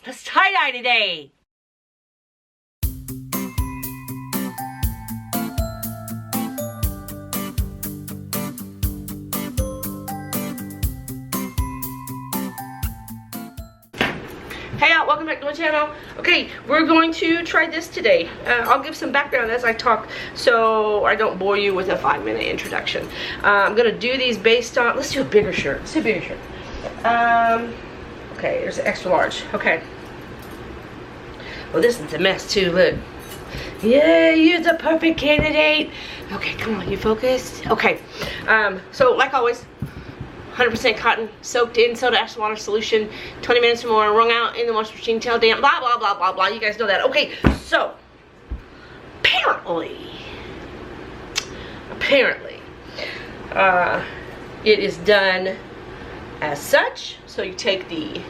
Let's tie-dye today. Hey y'all, welcome back to my channel. Okay, we're going to try this today. I'll give some background as I talk so I don't bore you with a 5-minute introduction. I'm gonna do these based on, let's do a bigger shirt. Let's do a bigger shirt. Okay, there's an extra large. Okay. Well, this one's a mess too, look. Yeah, you're the perfect candidate. Okay, come on, you focused? Okay, so like always, 100% cotton, soaked in soda ash water solution, 20 minutes or more, wrung out in the washing machine till damp, blah, blah, blah, blah, blah. You guys know that. Okay, so, apparently, it is done as such. So you take the,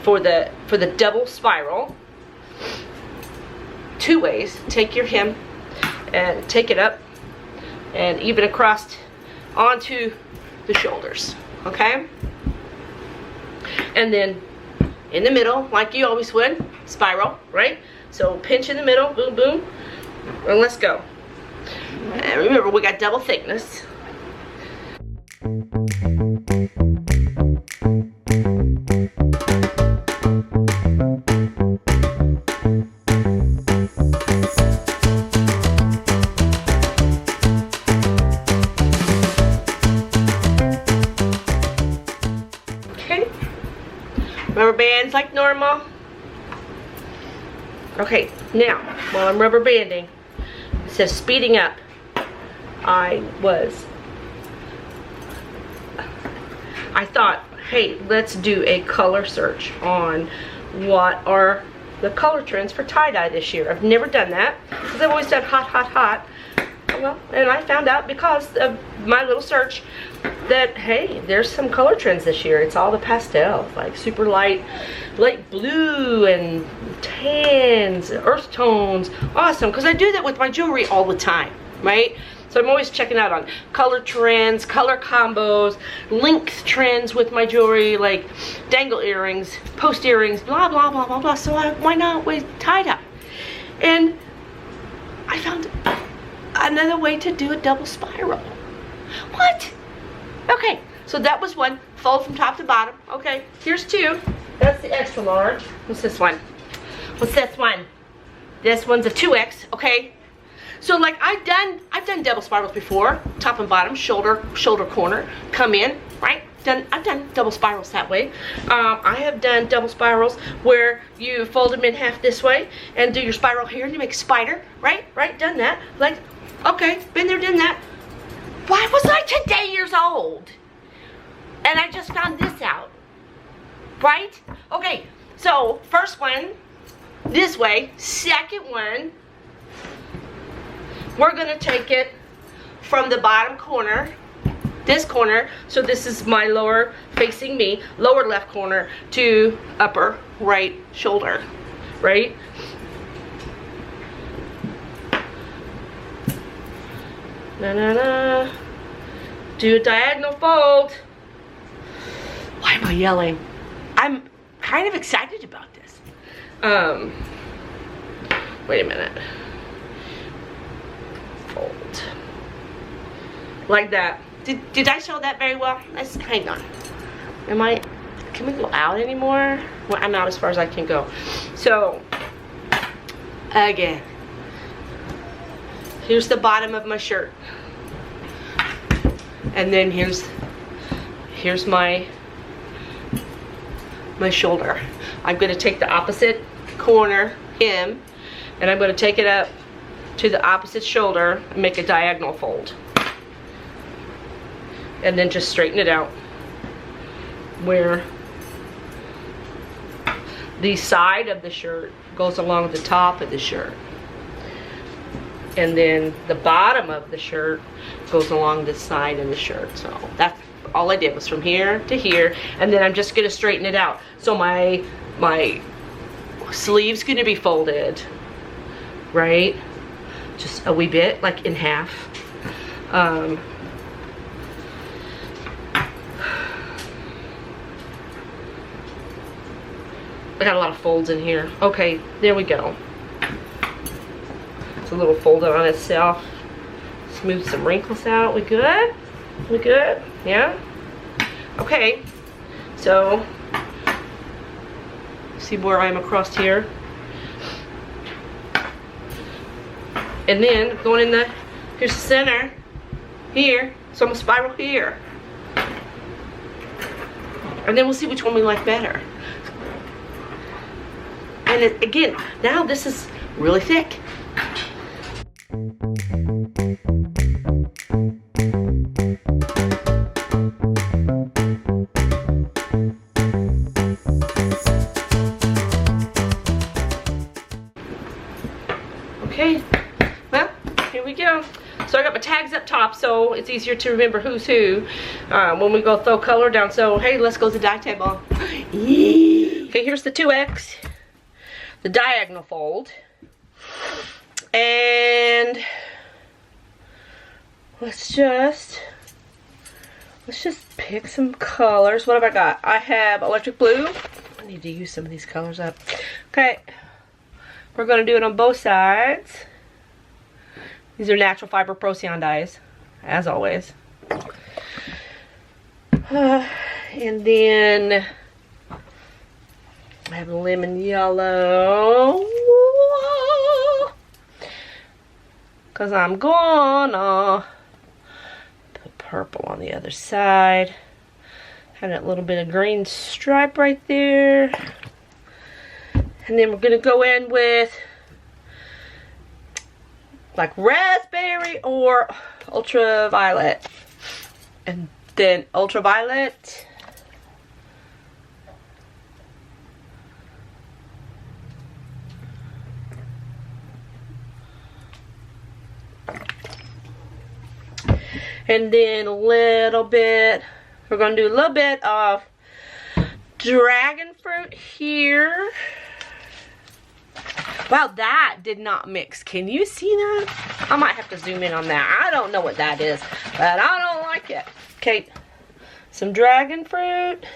for the double spiral, 2 ways. Take your hem and take it up and even across onto the shoulders, okay? And then in the middle, like you always would, spiral, right? So pinch in the middle, boom, boom, and let's go. And remember, we got double thickness. Rubber bands like normal. Okay, now while I'm rubber banding, it says speeding up. I thought, hey, let's do a color search on what are the color trends for tie-dye this year. I've never done that because I've always done hot, hot, hot. Well, and I found out because of my little search that, hey, there's some color trends this year. It's all the pastels, like super light blue and tans, earth tones. Awesome, because I do that with my jewelry all the time, right? So I'm always checking out on color trends, color combos, length trends with my jewelry, like dangle earrings, post earrings, blah, blah, blah, blah, blah. So why not with tie-dye? And I found another way to do a double spiral. What? Okay, so that was one. Fold from top to bottom. Okay, here's 2. That's the extra large. What's this one? What's this one? This one's a 2X. Okay. So like I've done double spirals before. Top and bottom, shoulder corner, come in, right? I've done double spirals that way. I have done double spirals where you fold them in half this way and do your spiral here and you make a spider, right? Right? Done that. Like, okay, been there, done that. Why was I today years old? And I just found this out. Right? Okay, so first one, this way. Second one, we're gonna take it from the bottom corner, this corner, so this is my lower facing me, lower left corner to upper right shoulder, right? Na na na. Do a diagonal fold. Why am I yelling? I'm kind of excited about this. Wait a minute. Fold. Like that. Did I show that very well? Let's hang on. Can we go out anymore? Well, I'm out as far as I can go. So, again. Here's the bottom of my shirt. And then here's my shoulder. I'm going to take the opposite corner hem and I'm going to take it up to the opposite shoulder and make a diagonal fold. And then just straighten it out where the side of the shirt goes along the top of the shirt. And then the bottom of the shirt goes along the side of the shirt. So that's all I did, was from here to here. And then I'm just gonna straighten it out. So my sleeve's gonna be folded, right? Just a wee bit, like in half. I got a lot of folds in here. Okay, there we go. It's a little folded on itself. Smooth some wrinkles out. We good? We good? Yeah? Okay. So, see where I am across here. And then going in the, here's the center. Here. So I'm gonna spiral here. And then we'll see which one we like better. And it, again, now this is really thick. Okay, well, here we go. So I got my tags up top, so it's easier to remember who's who when we go throw color down. So hey, let's go to the dye table. Okay, here's the 2X, the diagonal fold, and let's just pick some colors. What have I got? I have electric blue. I need to use some of these colors up. Okay, we're gonna do it on both sides. These are natural fiber Procyon dyes, as always. And then I have lemon yellow. Because I'm gonna put purple on the other side. Have that little bit of green stripe right there. And then we're gonna go in with like raspberry or ultraviolet. And then ultraviolet. And then a little bit, we're going to do a little bit of dragon fruit here. Wow, that did not mix. Can you see that? I might have to zoom in on that. I don't know what that is, but I don't like it. Okay, some dragon fruit.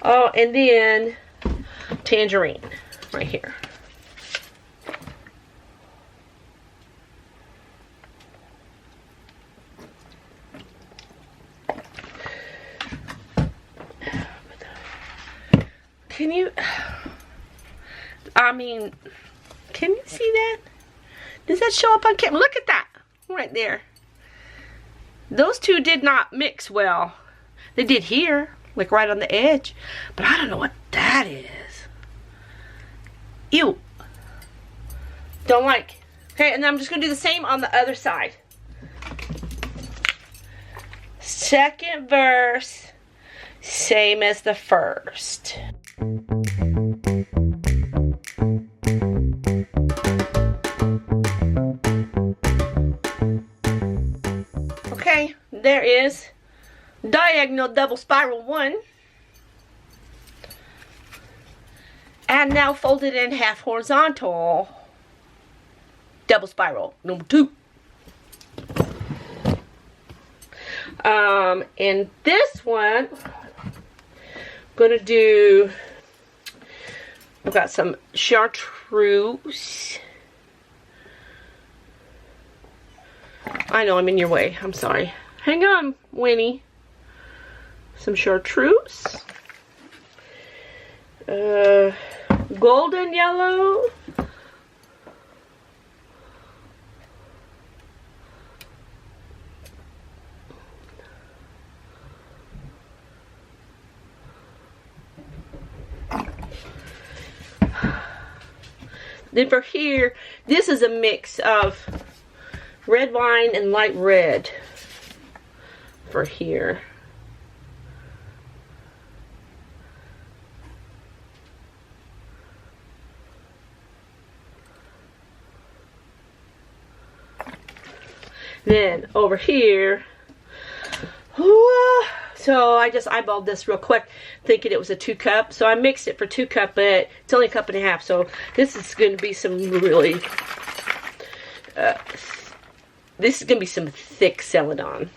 Oh, and then tangerine right here. Can you, I mean, can you see that? Does that show up on camera? Look at that, right there. Those two did not mix well. They did here, like right on the edge, but I don't know what that is. Ew. Don't like. Okay, and then I'm just gonna do the same on the other side. Second verse, same as the first. Okay, there is diagonal double spiral 1. And now fold it in half horizontal double spiral number 2. And this one, I'm gonna do, I've got some Chartreuse. I know I'm in your way. I'm sorry. Hang on, Winnie. Some Chartreuse. Golden yellow. Then for here, this is a mix of red wine and light red for here. Then over here, so I just eyeballed this real quick thinking it was a 2 cup. So I mixed it for 2 cup, but it's only a cup and a half. So this is going to be some really, this is going to be some thick celadon.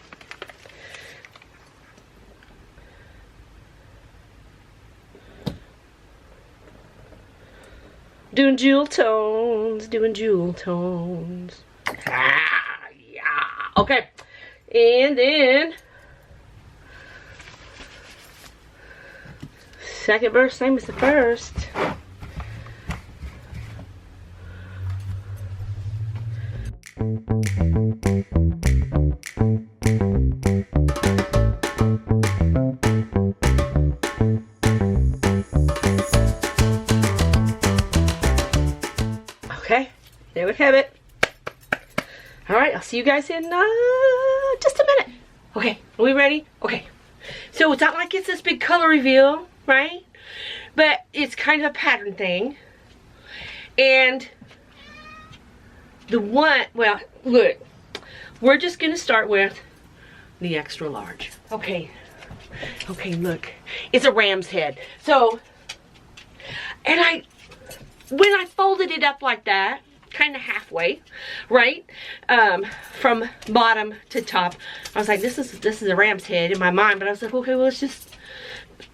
Doing jewel tones, doing jewel tones. Ah, yeah. Okay, and then second verse, same as the first. Okay, there we have it. All right, I'll see you guys in just a minute. Okay, are we ready? Okay, so it's not like it's this big color reveal, right? But it's kind of a pattern thing. And the one, well, look, we're just gonna start with the extra large. Okay, look, it's a ram's head. So, and when I folded it up like that, kind of halfway, right, from bottom to top, I was like, this is a ram's head in my mind. But I was like, okay, well, it's just,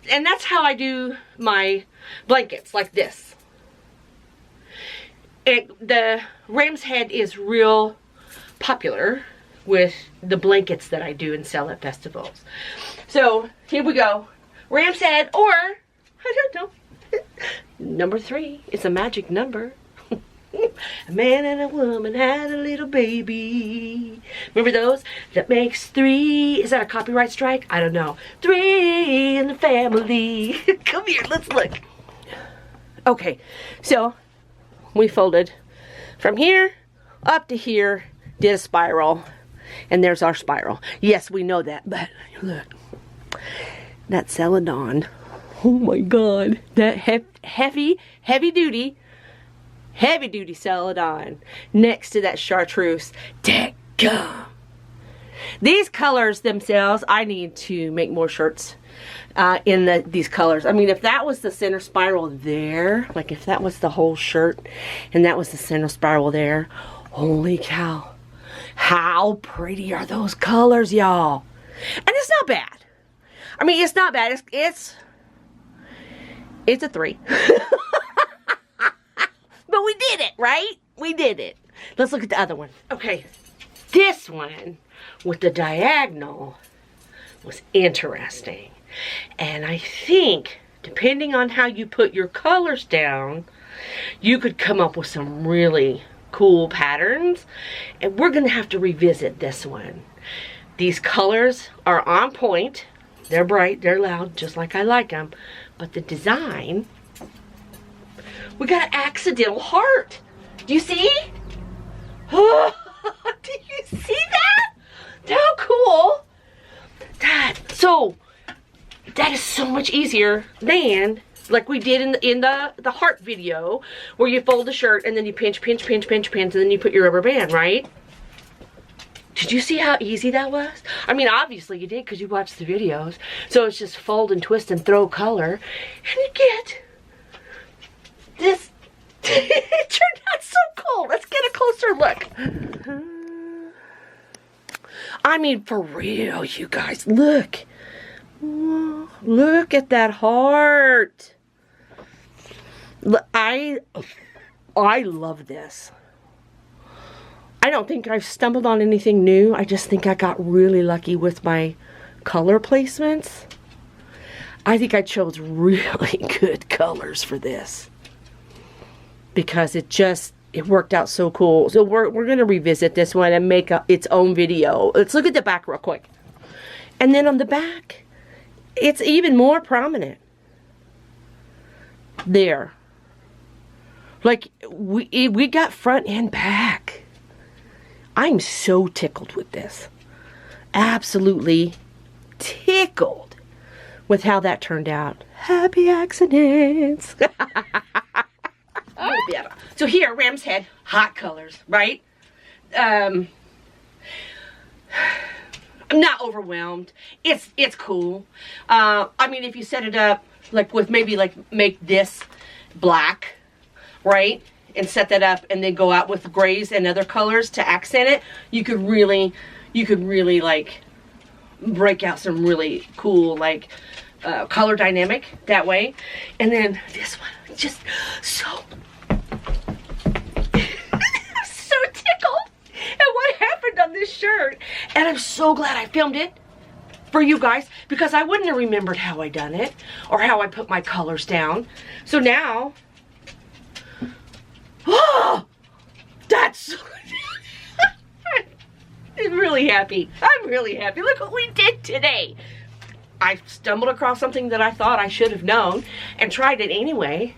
and that's how I do my blankets, like this. The ram's head is real popular with the blankets that I do and sell at festivals. So here we go, ram's head, or I don't know. Number 3, it's a magic number. A man and a woman had a little baby. Remember those? That makes 3. Is that a copyright strike? I don't know. 3 in the family. Come here, let's look. Okay, so we folded from here up to here, did a spiral, and there's our spiral. Yes, we know that, but look, that celadon. Oh my God, that heavy duty celadon next to that chartreuse. Dadgum. These colors themselves, I need to make more shirts in these colors. I mean, if that was the center spiral there, like if that was the whole shirt and that was the center spiral there, holy cow, how pretty are those colors, y'all? And it's not bad. I mean, it's not bad. It's a 3. But we did it, right? We did it. Let's look at the other one. Okay, this one with the diagonal was interesting. And I think, depending on how you put your colors down, you could come up with some really cool patterns. And we're gonna have to revisit this one. These colors are on point. They're bright, they're loud, just like I like them. But the design, we got an accidental heart. Do you see? Oh, do you see that? How cool. So that is so much easier than like we did in the heart video, where you fold the shirt and then you pinch, and then you put your rubber band, right? Did you see how easy that was? I mean, obviously you did because you watched the videos. So it's just fold and twist and throw color. And you get this. It turned out so cool. Let's get a closer look. I mean, for real, you guys. Look. Look at that heart. I love this. I don't think I've stumbled on anything new. I just think I got really lucky with my color placements. I think I chose really good colors for this, because it worked out so cool. So we're gonna revisit this one and make its own video. Let's look at the back real quick. And then on the back, it's even more prominent. There. Like, we got front and back. I'm so tickled with this. Absolutely tickled with how that turned out. Happy accidents. So here, ram's head, hot colors, right? I'm not overwhelmed. It's cool. I mean, if you set it up like with maybe like make this black, right? And set that up and then go out with grays and other colors to accent it, you could really like break out some really cool like color dynamic that way. And then this one, just so And I'm so glad I filmed it for you guys, because I wouldn't have remembered how I done it or how I put my colors down. So now, oh, that's I'm really happy. I'm really happy. Look what we did today. I stumbled across something that I thought I should have known and tried it anyway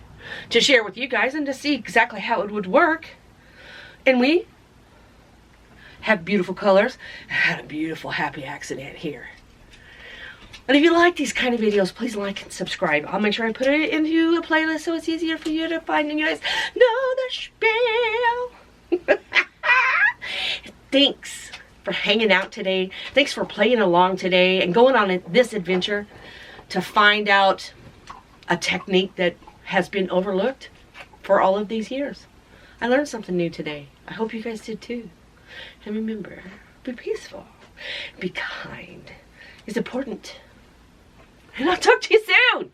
to share with you guys and to see exactly how it would work. And we have beautiful colors. I had a beautiful happy accident here. And if you like these kind of videos, please like and subscribe. I'll make sure I put it into a playlist so it's easier for you to find and you guys know the spiel. Thanks for hanging out today. Thanks for playing along today and going on this adventure to find out a technique that has been overlooked for all of these years. I learned something new today. I hope you guys did too. And remember, be peaceful, be kind. It's important. And I'll talk to you soon.